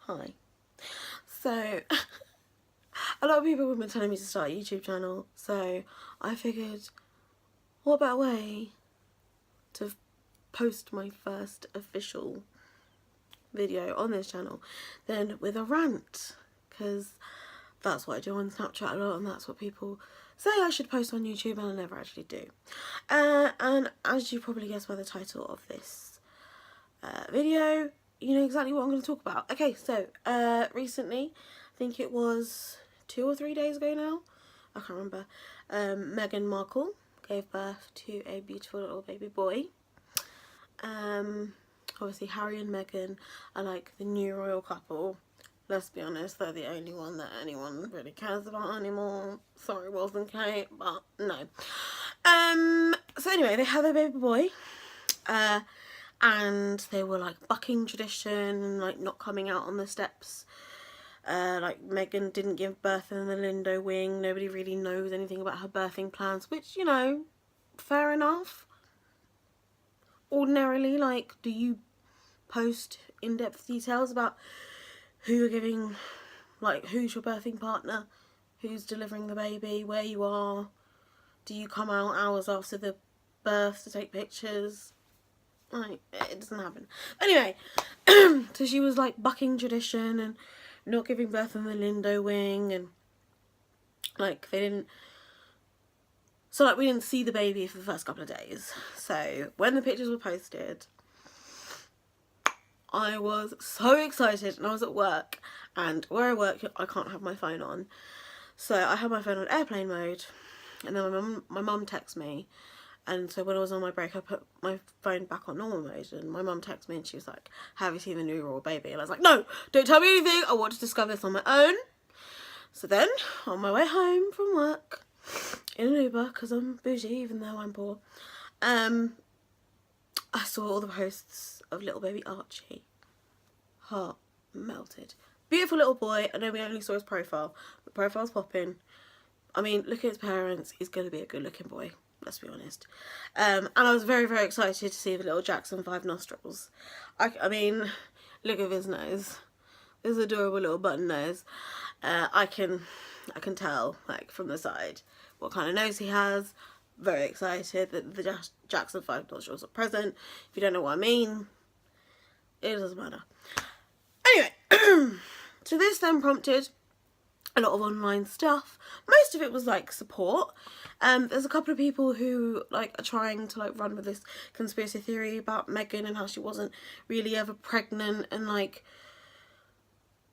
Hi. So, a lot of people have been telling me to start a YouTube channel, so I figured, what better way to post my first official video on this channel than with a rant, because that's what I do on Snapchat a lot, and that's what people say I should post on YouTube, and I never actually do. And as you probably guessed by the title of this video, you know exactly what I'm going to talk about. Okay, so recently, I think it was 2 or 3 days ago now, I can't remember, Meghan Markle gave birth to a beautiful little baby boy. Obviously Harry and Meghan are like the new royal couple. Let's be honest, they're the only one that anyone really cares about anymore. Sorry, Wilson and Kate, but no. So anyway, they had their baby boy. And they were like bucking tradition and like not coming out on the steps. Like Meghan didn't give birth in the Lindo wing. Nobody really knows anything about her birthing plans, which, you know, fair enough. Ordinarily, like, do you post in-depth details about who you're giving, like, who's your birthing partner, who's delivering the baby, where you are? Do you come out hours after the birth to take pictures? Like, it doesn't happen. Anyway, so she was like bucking tradition and not giving birth in the Lindo wing, and like they didn't, so like we didn't see the baby for the first couple of days. So when the pictures were posted, I was so excited, and I was at work, and where I work I can't have my phone on, so I had my phone on airplane mode, and then my mum texted me. And so when I was on my break, I put my phone back on normal mode, and my mum texted me and she was like, have you seen the new royal baby? And I was like, no, don't tell me anything, I want to discover this on my own. So then, on my way home from work, in an Uber, because I'm bougie even though I'm poor, I saw all the posts of little baby Archie. Heart melted. Beautiful little boy. I know we only saw his profile, but profile's popping. I mean, look at his parents, he's going to be a good looking boy. Let's be honest. And I was very, very excited to see the little Jackson 5 nostrils. I mean, look at his nose. This adorable little button nose. I can tell, like, from the side what kind of nose he has. Very excited that the Jackson 5 nostrils are present. If you don't know what I mean, it doesn't matter. Anyway, so this then prompted a lot of online stuff. Most of it was like support. There's a couple of people who like are trying to like run with this conspiracy theory about Meghan and how she wasn't really ever pregnant, and like,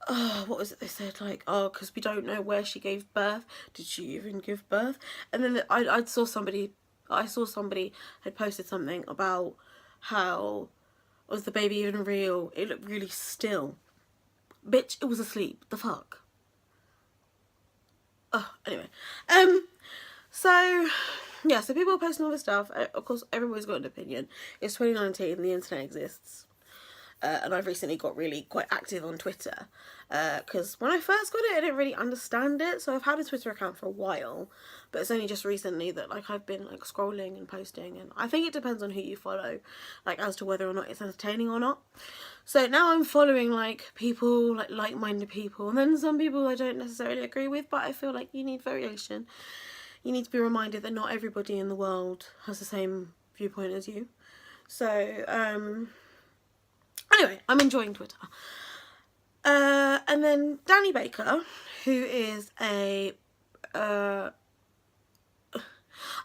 what was it they said, like, oh, because we don't know where she gave birth, did she even give birth? And then I saw somebody had posted something about how, was the baby even real? It looked really still. Bitch, it was asleep. The fuck? Oh, anyway, so yeah, so people are posting all this stuff. Of course, everybody's got an opinion. It's 2019, the internet exists, and I've recently got really quite active on Twitter, because when I first got it, I didn't really understand it. So I've had a Twitter account for a while, but it's only just recently that like I've been like scrolling and posting, and I think it depends on who you follow, like as to whether or not it's entertaining or not. So now I'm following like people, like like-minded people, and then some people I don't necessarily agree with, but I feel like you need variation. You need to be reminded that not everybody in the world has the same viewpoint as you. So anyway, I'm enjoying Twitter. And then Danny Baker, who is a I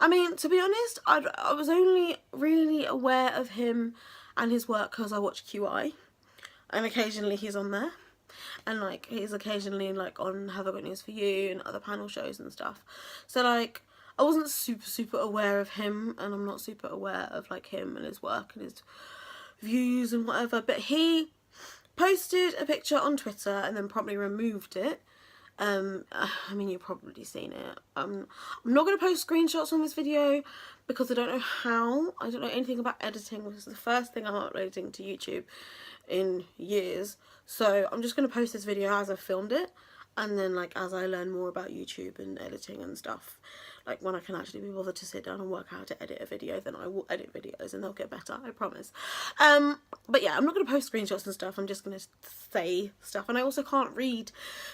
mean, to be honest, I was only really aware of him and his work because I watch QI, and occasionally he's on there, and like he's occasionally like on Have I Got News For You and other panel shows and stuff. So like I wasn't super aware of him, and I'm not super aware of like him and his work and his views and whatever, but he posted a picture on Twitter and then promptly removed it. I mean, you've probably seen it. I'm not going to post screenshots from this video because I don't know how. I don't know anything about editing. This is the first thing I'm uploading to YouTube in years. So I'm just going to post this video as I filmed it, and then like as I learn more about YouTube and editing and stuff, like when I can actually be bothered to sit down and work out how to edit a video, then I will edit videos and they'll get better, I promise. But yeah, I'm not going to post screenshots and stuff, I'm just going to say stuff. And I also can't read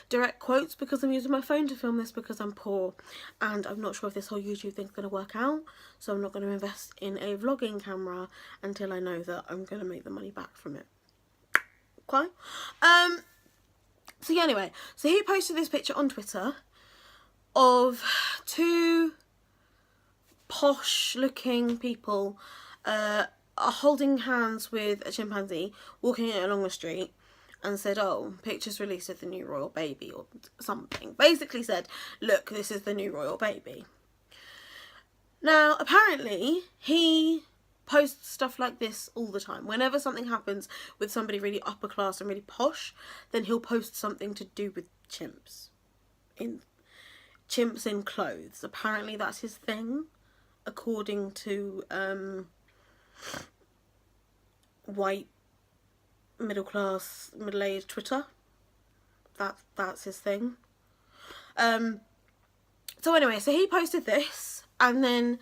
direct quotes because I'm using my phone to film this because I'm poor and I'm not sure if this whole YouTube thing's going to work out, so I'm not going to invest in a vlogging camera until I know that I'm going to make the money back from it. Okay? So yeah, anyway, so he posted this picture on Twitter of two posh looking people are holding hands with a chimpanzee walking along the street, and said, oh, pictures released of the new royal baby or something. Basically said, look, this is the new royal baby. Now, apparently, he posts stuff like this all the time. Whenever something happens with somebody really upper class and really posh, then he'll post something to do with chimps in clothes. Apparently that's his thing, according to white middle-aged Twitter. That's his thing. So anyway, so he posted this, and then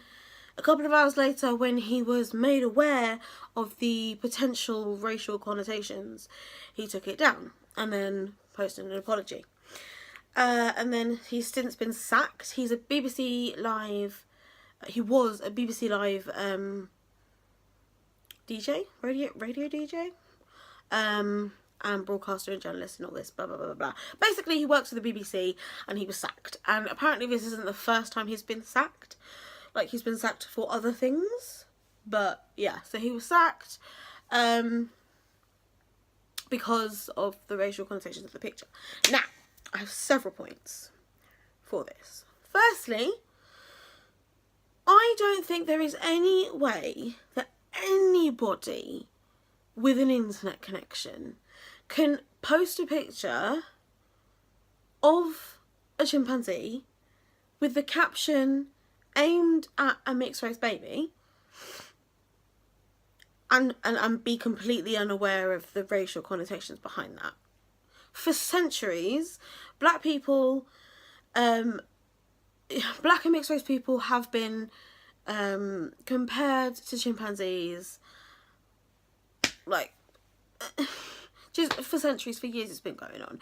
a couple of hours later, when he was made aware of the potential racial connotations, he took it down and then posted an apology. And then he's since been sacked. He's a BBC Live, he was a BBC Live DJ, radio DJ, and broadcaster and journalist and all this, blah, blah, blah, blah. Basically, he works for the BBC and he was sacked. And apparently this isn't the first time he's been sacked. Like, he's been sacked for other things. But, yeah, so he was sacked because of the racial connotations of the picture. Now, I have several points for this. Firstly, I don't think there is any way that anybody with an internet connection can post a picture of a chimpanzee with the caption aimed at a mixed race baby and be completely unaware of the racial connotations behind that. For centuries, black people, black and mixed race people have been compared to chimpanzees, like, just for centuries, for years it's been going on.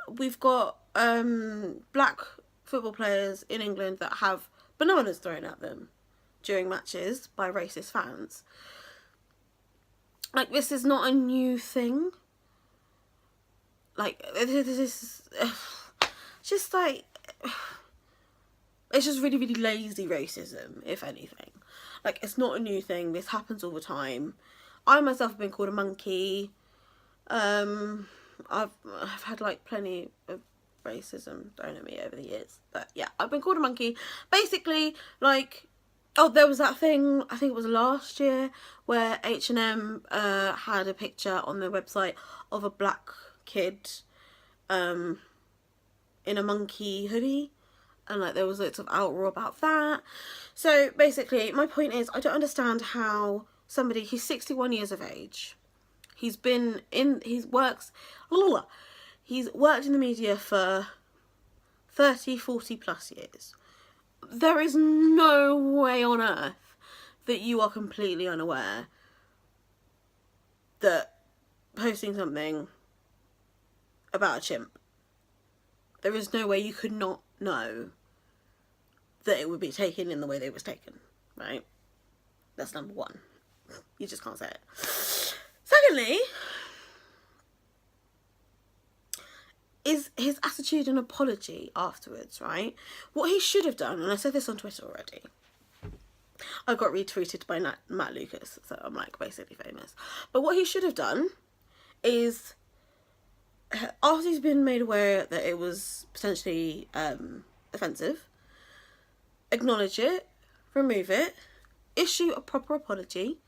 We've got black football players in England that have bananas thrown at them during matches by racist fans. Like, this is not a new thing. Like, this is just like, it's just really, really lazy racism, if anything. Like, it's not a new thing. This happens all the time. I myself have been called a monkey. I've had like plenty of racism thrown at me over the years, but yeah, I've been called a monkey. Basically, like, oh, there was that thing, I think it was last year, where H&M had a picture on their website of a black kid in a monkey hoodie, and like there was lots of outroar about that. So basically, my point is, I don't understand how somebody, he's 61 years of age, he's worked in the media for 30, 40 plus years. There is no way on earth that you are completely unaware that posting something about a chimp, there is no way you could not know that it would be taken in the way that it was taken, right? That's number one. You just can't say it. Secondly, is his attitude and apology afterwards, right? What he should have done, and I said this on Twitter already, I got retweeted by Matt Lucas, so I'm like basically famous. But what he should have done is, after he's been made aware that it was potentially offensive, acknowledge it, remove it, issue a proper apology,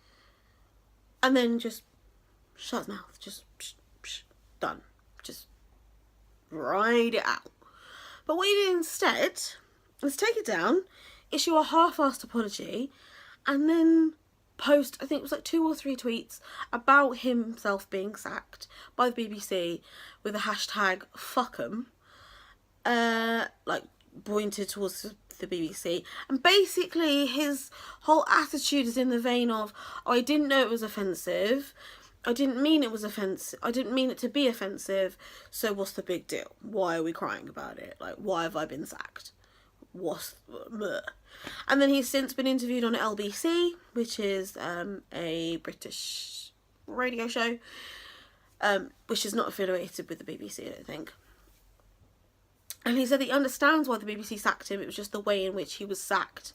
and then just shut his mouth. Just done. Just ride it out. But what he did instead was take it down, issue a half-assed apology, and then post, I think it was like 2 or 3 tweets about himself being sacked by the BBC with the hashtag #fuck'em, like pointed towards with the BBC, and basically his whole attitude is in the vein of, oh, I didn't know it was offensive, I didn't mean it was offensive, I didn't mean it to be offensive, so what's the big deal? Why are we crying about it? Like, why have I been sacked? Bleh. And then he's since been interviewed on LBC, which is a British radio show, which is not affiliated with the BBC, I don't think. And he said that he understands why the BBC sacked him. It was just the way in which he was sacked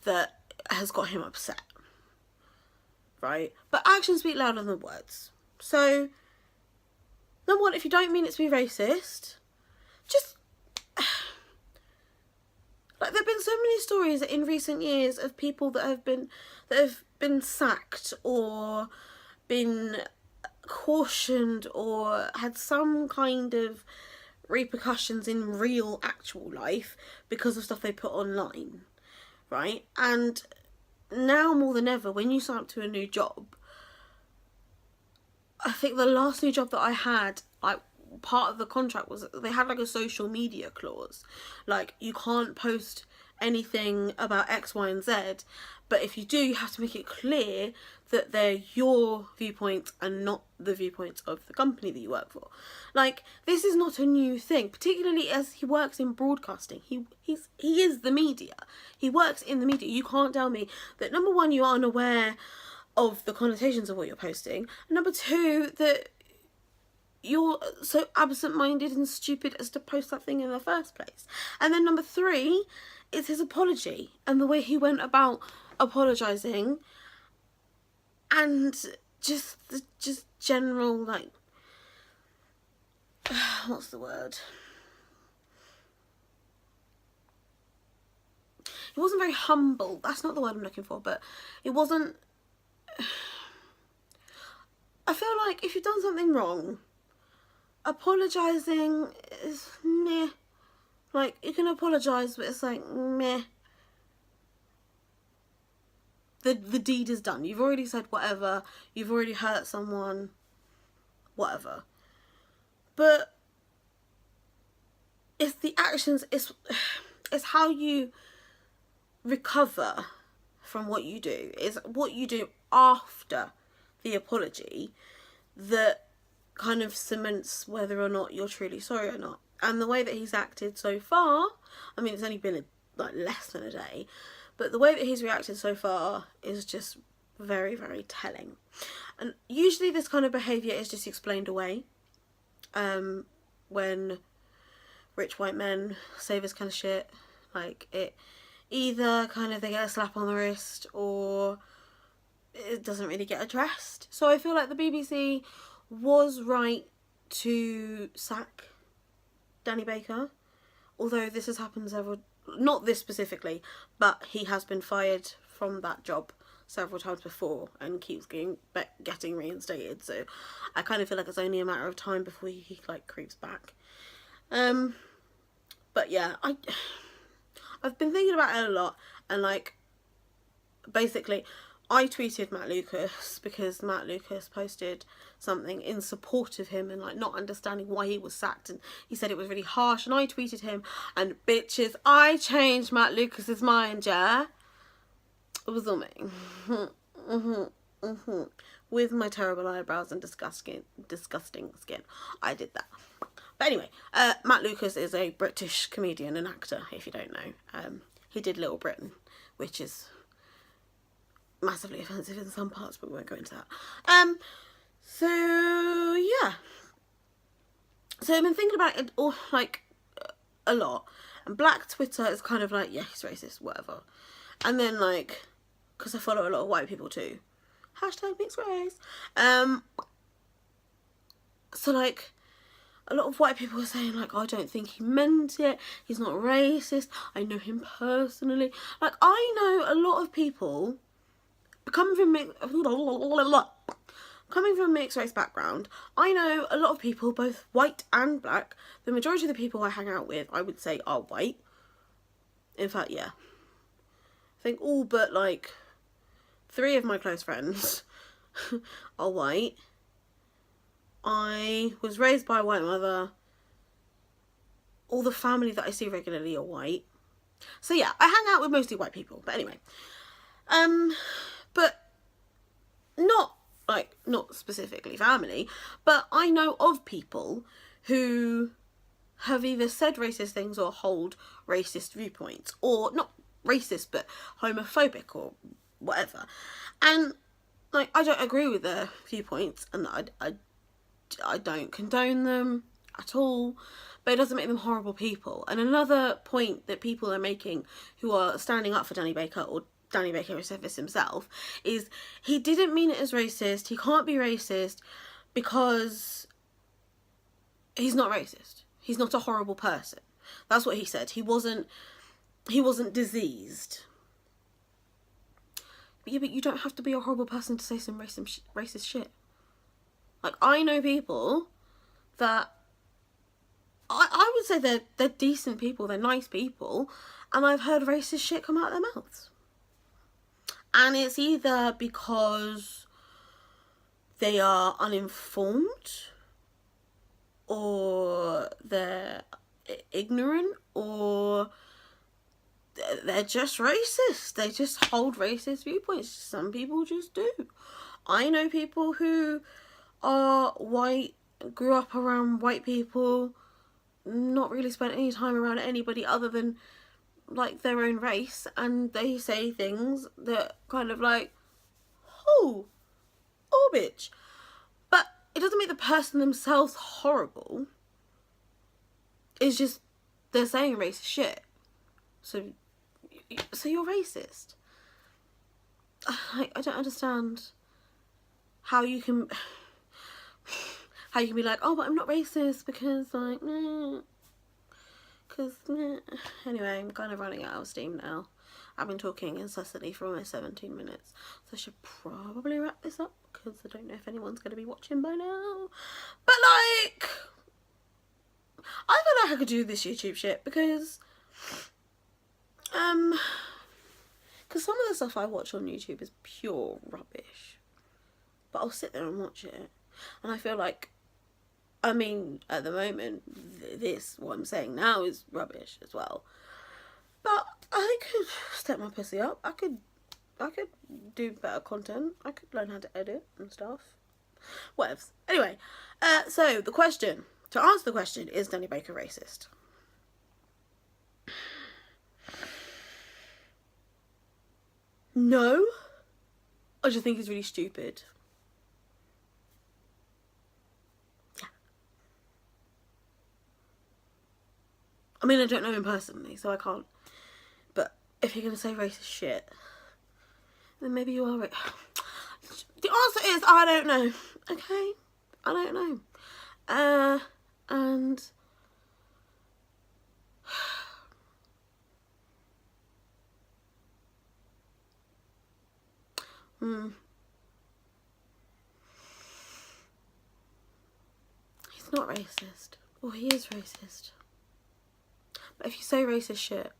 that has got him upset. Right? But actions speak louder than words. So, number one, if you don't mean it to be racist, just... Like, there have been so many stories in recent years of people that have been sacked or been cautioned or had some kind of repercussions in real actual life because of stuff they put online, right? And now more than ever, when you sign up to a new job, I think the last new job that I had, like, part of the contract was they had like a social media clause, like you can't post anything about X, Y and Z, but if you do, you have to make it clear that they're your viewpoints and not the viewpoints of the company that you work for. Like, this is not a new thing, particularly as he works in broadcasting. He is the media. He works in the media. You can't tell me that, number one, you are unaware of the connotations of what you're posting, and number two, that you're so absent-minded and stupid as to post that thing in the first place. And then number three is his apology and the way he went about apologising, and just general, like, what's the word? It wasn't very humble. That's not the word I'm looking for, but it wasn't... I feel like if you've done something wrong, apologising is meh. Like, you can apologise, but it's like meh. The deed is done. You've already said whatever. You've already hurt someone. Whatever. But it's the actions. It's how you recover from what you do. It's what you do after the apology that kind of cements whether or not you're truly sorry or not. And the way that he's acted so far, I mean, it's only been like less than a day, but the way that he's reacted so far is just very, very telling. And usually this kind of behaviour is just explained away when rich white men say this kind of shit. Like, it either kind of they get a slap on the wrist or it doesn't really get addressed. So I feel like the BBC was right to sack Danny Baker, although this has happened several, not this specifically, but he has been fired from that job several times before and keeps getting reinstated, so I kind of feel like it's only a matter of time before he like creeps back. But yeah, I've been thinking about it a lot, and like, basically I tweeted Matt Lucas because Matt Lucas posted something in support of him and like not understanding why he was sacked, and he said it was really harsh, and I tweeted him, and bitches, I changed Matt Lucas's mind, yeah? It was on me. With my terrible eyebrows and disgusting skin. I did that. But anyway, Matt Lucas is a British comedian and actor, if you don't know. He did Little Britain, which is massively offensive in some parts, but we won't go into that. So yeah. So I've been thinking about it all, like, a lot. And Black Twitter is kind of like, yeah, he's racist, whatever. And then, like, because I follow a lot of white people too. Hashtag mixed race. So, like, a lot of white people are saying, like, I don't think he meant it. He's not racist. I know him personally. Like, I know a lot of people coming from a mixed race background. I know a lot of people, both white and black. The majority of the people I hang out with, I would say, are white. In fact, yeah. I think all but, like, 3 of my close friends are white. I was raised by a white mother. All the family that I see regularly are white. So yeah, I hang out with mostly white people. But anyway, but not specifically family, but I know of people who have either said racist things or hold racist viewpoints, or not racist but homophobic or whatever, and like I don't agree with their viewpoints, and I don't condone them at all, but it doesn't make them horrible people. And another point that people are making who are standing up for Danny Baker, or Danny Baker has said this himself, is he didn't mean it as racist, he can't be racist because he's not racist. He's not a horrible person. That's what he said. He wasn't diseased. But yeah, but you don't have to be a horrible person to say some racist shit. Like, I know people that I would say they're decent people, they're nice people, and I've heard racist shit come out of their mouths. And it's either because they are uninformed, or they're ignorant, or they're just racist. They just hold racist viewpoints. Some people just do. I know people who are white, grew up around white people, not really spent any time around anybody other than like their own race, and they say things that kind of like, oh bitch. But it doesn't make the person themselves horrible. It's just they're saying racist shit. So you're racist. I don't understand how you can be like, oh, but I'm not racist because like, Anyway, I'm kind of running out of steam now. I've been talking incessantly for almost 17 minutes, so I should probably wrap this up because I don't know if anyone's going to be watching by now. But like, I feel like I could do this YouTube shit because some of the stuff I watch on YouTube is pure rubbish, but I'll sit there and watch it, and I feel like, I mean, at the moment, what I'm saying now is rubbish as well. But I could step my pussy up. I could do better content. I could learn how to edit and stuff. Whatevs. Anyway, so to answer the question, is Danny Baker racist? No. I just think he's really stupid. I mean, I don't know him personally, so I can't. But if you're going to say racist shit, then maybe you are right. The answer is, I don't know. Okay? I don't know. And he's not racist. Or he is racist. But if you say racist shit,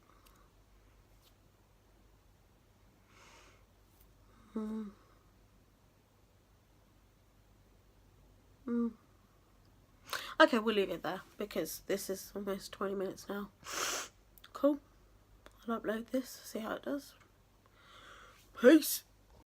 okay, we'll leave it there because this is almost 20 minutes now. Cool. I'll upload this, see how it does. Peace.